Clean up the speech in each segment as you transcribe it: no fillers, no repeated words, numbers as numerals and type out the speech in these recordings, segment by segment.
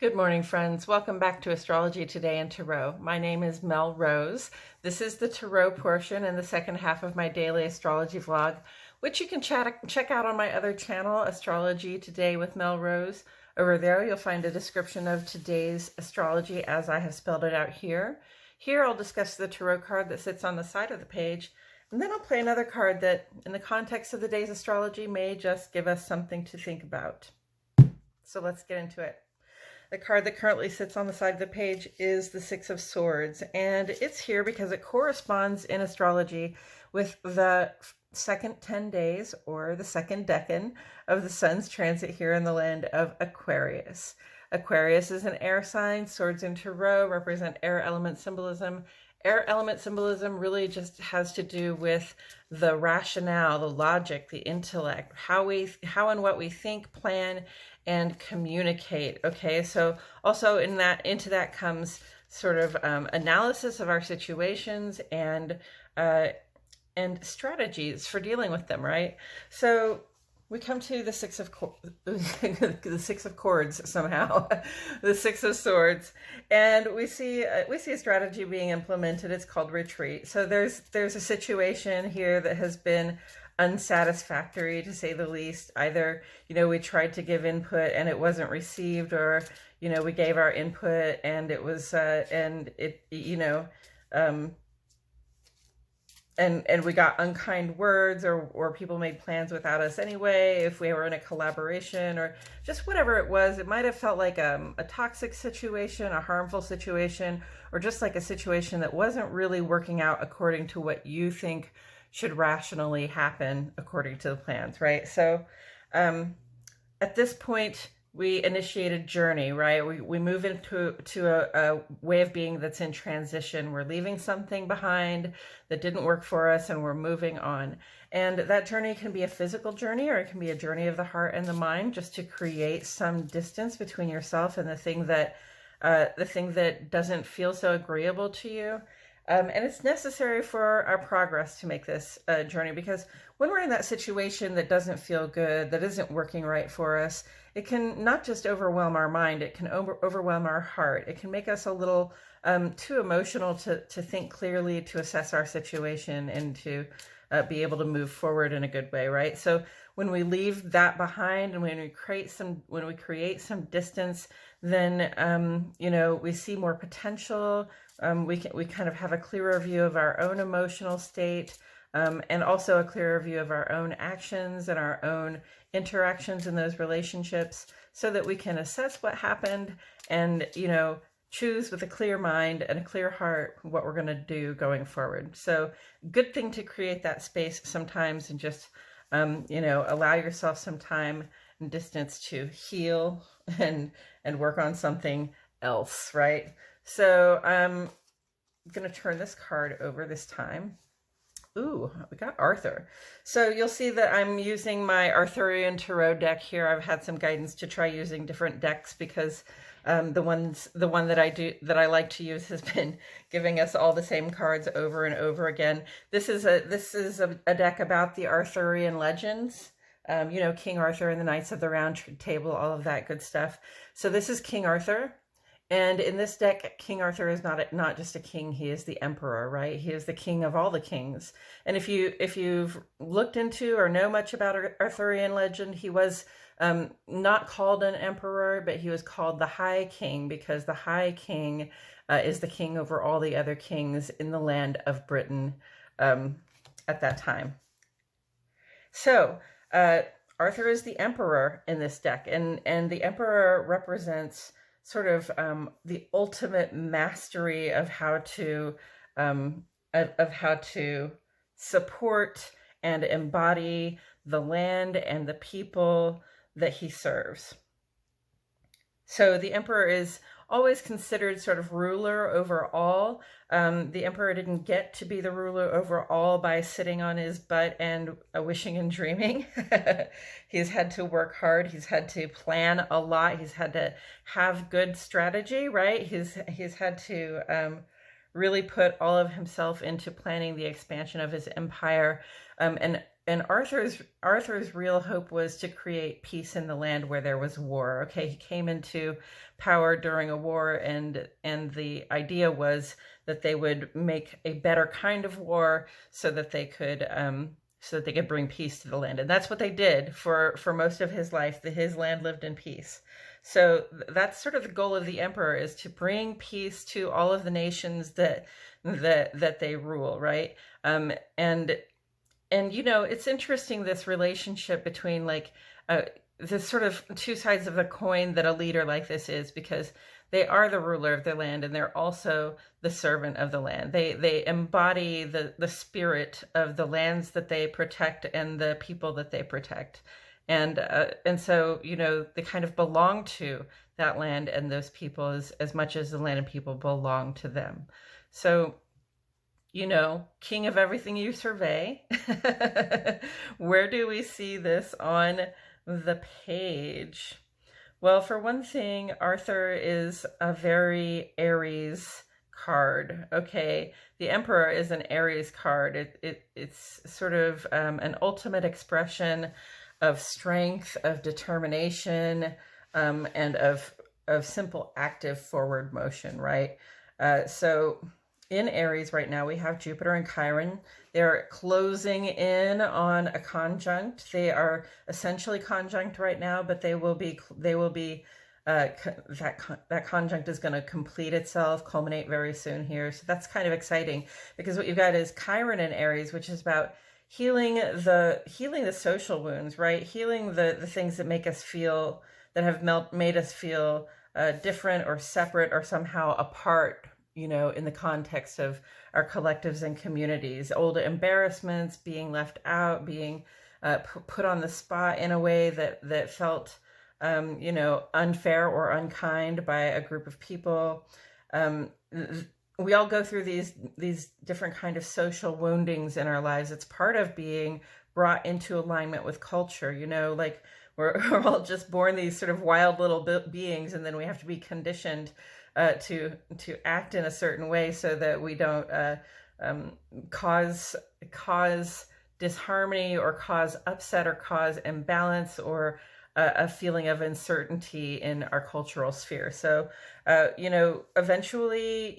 Good morning, friends. Welcome back to Astrology Today and Tarot. My name is Mel Rose. This is the Tarot portion and the second half of my daily astrology vlog, which you can check out on my other channel, Astrology Today with Mel Rose. Over there, you'll find a description of today's astrology as I have spelled it out here. Here, I'll discuss the tarot card that sits on the side of the page, and then I'll play another card that, in the context of the day's astrology, may just give us something to think about. So let's get into it. The card that currently sits on the side of the page is the Six of Swords, and it's here because it corresponds in astrology with the second 10 days or the second decan of the sun's transit here in the land of Aquarius. Aquarius is an air sign. Swords in Tarot represent air element symbolism. Air element symbolism really just has to do with the rationale, the logic, the intellect, how and what we think, plan, and communicate. Okay, so also into that comes sort of analysis of our situations and strategies for dealing with them, right? So we come to the the Six of Cords somehow, the Six of Swords, and we see a strategy being implemented. It's called retreat. So there's a situation here that has been unsatisfactory, to say the least. Either, we tried to give input and it wasn't received, or, we gave our input and it was, and we got unkind words, or people made plans without us anyway, if we were in a collaboration, or just whatever it was. It might have felt like a toxic situation, a harmful situation, or just like a situation that wasn't really working out according to what you think should rationally happen according to the plans, right? So at this point, we initiate a journey, right? We move into a way of being that's in transition. We're leaving something behind that didn't work for us, and we're moving on. And that journey can be a physical journey, or it can be a journey of the heart and the mind, just to create some distance between yourself and the thing that doesn't feel so agreeable to you. And it's necessary for our progress to make this journey, because when we're in that situation that doesn't feel good, that isn't working right for us, it can not just overwhelm our mind, it can overwhelm our heart. It can make us a little too emotional to think clearly, to assess our situation, and to be able to move forward in a good way, right? So when we leave that behind, and when we create some distance, then we see more potential. We kind of have a clearer view of our own emotional state, and also a clearer view of our own actions and our own interactions in those relationships, so that we can assess what happened and, choose with a clear mind and a clear heart what we're going to do going forward. So good thing to create that space sometimes, and just, allow yourself some time and distance to heal and work on something else, right? So I'm going to turn this card over this time. Ooh, we got Arthur. So you'll see that I'm using my Arthurian Tarot deck here. I've had some guidance to try using different decks, because the one that I like to use has been giving us all the same cards over and over again. This is a deck about the Arthurian legends. King Arthur and the Knights of the Round Table, all of that good stuff. So this is King Arthur. And in this deck, King Arthur is not just a king, he is the emperor, right? He is the king of all the kings. And if you've looked into or know much about Arthurian legend, he was not called an emperor, but he was called the High King, because the High King is the king over all the other kings in the land of Britain at that time. So Arthur is the emperor in this deck, and the emperor represents sort of the ultimate mastery of how to support and embody the land and the people that he serves. So the emperor is always considered sort of ruler over all. The emperor didn't get to be the ruler over all by sitting on his butt and wishing and dreaming. He's had to work hard. He's had to plan a lot. He's had to have good strategy, right? He's had to really put all of himself into planning the expansion of his empire. And and Arthur's real hope was to create peace in the land where there was war. Okay, he came into power during a war, and the idea was that they would make a better kind of war so that they could bring peace to the land. And that's what they did for most of his life. His land lived in peace. So that's sort of the goal of the emperor, is to bring peace to all of the nations that they rule, right? And it's interesting, this relationship between like the sort of two sides of the coin that a leader like this is, because they are the ruler of the land and they're also the servant of the land. They embody the spirit of the lands that they protect and the people that they protect. And so, they kind of belong to that land and those people as much as the land and people belong to them. So, king of everything you survey. Where do we see this on the page? Well, for one thing, Arthur is a very Aries card. Okay, the Emperor is an Aries card. It's sort of an ultimate expression of strength, of determination, and of simple active forward motion, right? So in Aries right now, we have Jupiter and Chiron. They're closing in on a conjunct. They are essentially conjunct right now, but they will be that conjunct is going to complete itself, culminate very soon here. So that's kind of exciting, because what you've got is Chiron in Aries, which is about healing the social wounds, right? Healing the things that make us feel, that have made us feel different or separate or somehow apart, in the context of our collectives and communities. Old embarrassments, being left out, being put on the spot in a way that felt, unfair or unkind by a group of people. We all go through these different kind of social woundings in our lives. It's part of being brought into alignment with culture. Like we're all just born these sort of wild little beings, and then we have to be conditioned to act in a certain way so that we don't cause disharmony or cause upset or cause imbalance or a feeling of uncertainty in our cultural sphere. So, eventually,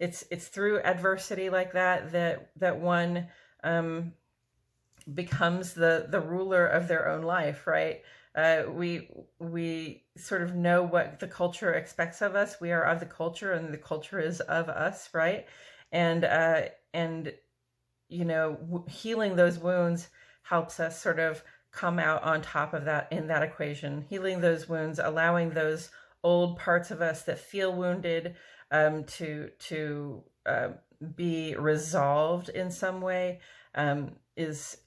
it's through adversity like that one becomes the ruler of their own life, right? We sort of know what the culture expects of us. We are of the culture, and the culture is of us, right? And healing those wounds helps us sort of come out on top of that in that equation. Healing those wounds, allowing those old parts of us that feel wounded to be resolved in some way, is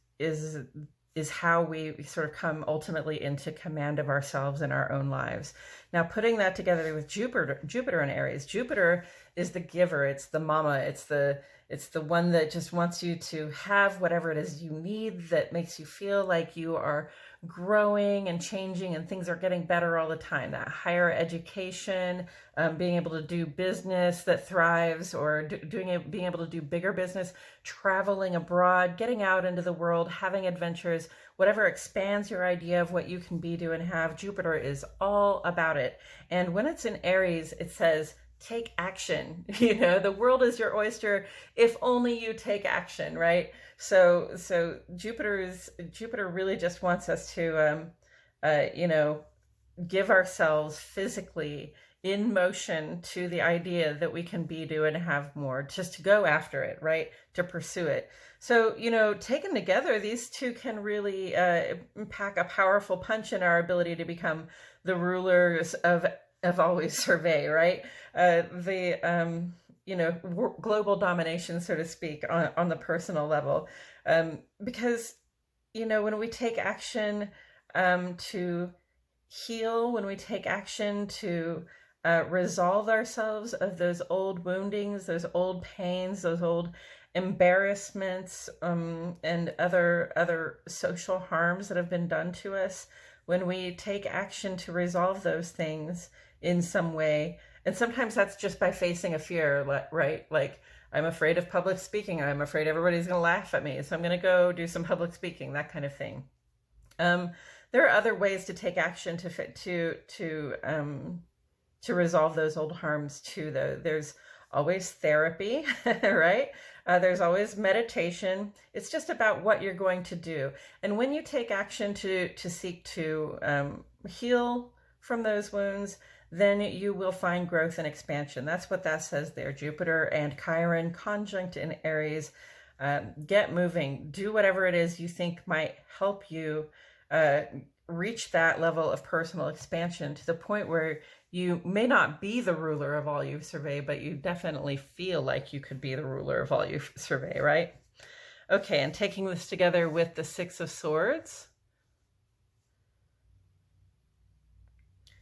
how we sort of come ultimately into command of ourselves and our own lives. Now, putting that together with Jupiter in Aries, Jupiter is the giver. It's the mama. It's the one that just wants you to have whatever it is you need, that makes you feel like you are growing and changing and things are getting better all the time. That higher education, being able to do business that thrives, or being able to do bigger business, traveling abroad, getting out into the world, having adventures, whatever expands your idea of what you can be, do, and have. Jupiter is all about it. And when it's in Aries, it says, take action. The world is your oyster if only you take action, right? So Jupiter really just wants us to give ourselves physically in motion to the idea that we can be, do, and have more, just to go after it, right? To pursue it. So, taken together, these two can really pack a powerful punch in our ability to become the rulers of always survey, right? Global domination, so to speak, on the personal level. Because, when we take action to heal, when we take action to resolve ourselves of those old woundings, those old pains, those old embarrassments, and other social harms that have been done to us, when we take action to resolve those things in some way, and sometimes that's just by facing a fear, right? Like I'm afraid of public speaking. I'm afraid everybody's going to laugh at me. So I'm going to go do some public speaking, that kind of thing. There are other ways to take action to resolve those old harms too, though. There's always therapy, right? There's always meditation. It's just about what you're going to do. And when you take action to seek to heal from those wounds, then you will find growth and expansion. That's what that says there. Jupiter and Chiron conjunct in Aries. Get moving. Do whatever it is you think might help you reach that level of personal expansion, to the point where you may not be the ruler of all you survey, but you definitely feel like you could be the ruler of all you survey, right? Okay, and taking this together with the Six of Swords.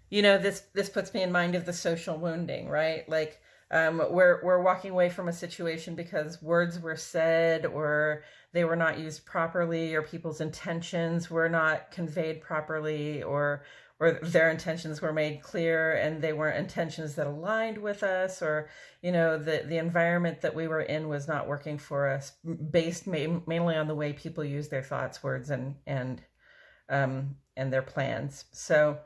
You know, this puts me in mind of the social wounding, right? Like, we're walking away from a situation because words were said, or they were not used properly, or people's intentions were not conveyed properly, or their intentions were made clear and they weren't intentions that aligned with us, or, you know, the environment that we were in was not working for us, based mainly on the way people use their thoughts, words, and their plans. So,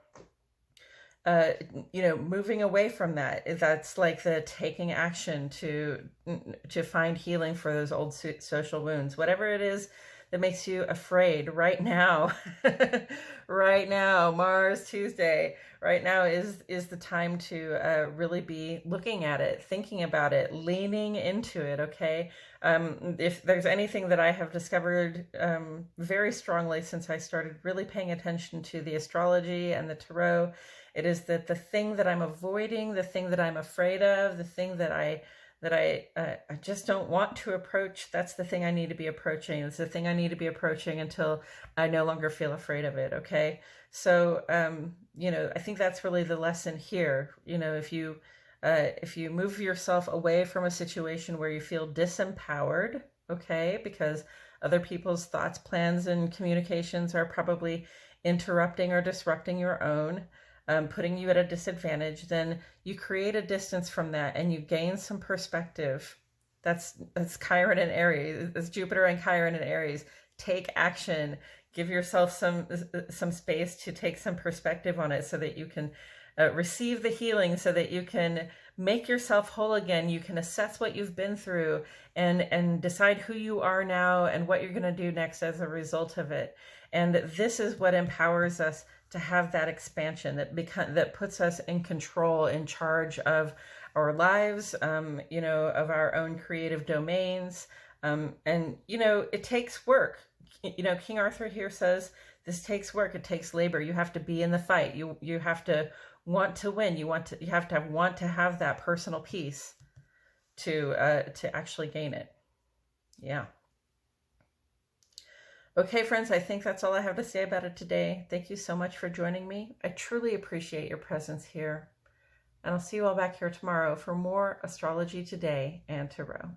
you know, moving away from that's like the taking action to find healing for those old social wounds, whatever it is that makes you afraid right now. Right now, Mars Tuesday, right now is the time to really be looking at it, thinking about it, leaning into it. Okay. If there's anything that I have discovered very strongly since I started really paying attention to the astrology and the tarot, it is that the thing that I'm avoiding, the thing that I'm afraid of, the thing that I just don't want to approach, that's the thing I need to be approaching. It's the thing I need to be approaching until I no longer feel afraid of it. Okay. So, you know, I think that's really the lesson here. You know, if you move yourself away from a situation where you feel disempowered, okay, because other people's thoughts, plans, and communications are probably interrupting or disrupting your own, putting you at a disadvantage, then you create a distance from that and you gain some perspective. That's Chiron and Aries. It's Jupiter and Chiron and Aries. Take action. Give yourself some space to take some perspective on it, so that you can receive the healing, so that you can make yourself whole again. You can assess what you've been through and decide who you are now and what you're going to do next as a result of it. And this is what empowers us to have that expansion that puts us in control, in charge of our lives, you know, of our own creative domains. And, you know, it takes work. You know, King Arthur here says this takes work. It takes labor. You have to be in the fight. You have to want to win. You have to have that personal peace to actually gain it. Yeah. Okay, friends, I think that's all I have to say about it today. Thank you so much for joining me. I truly appreciate your presence here. And I'll see you all back here tomorrow for more Astrology Today and Tarot.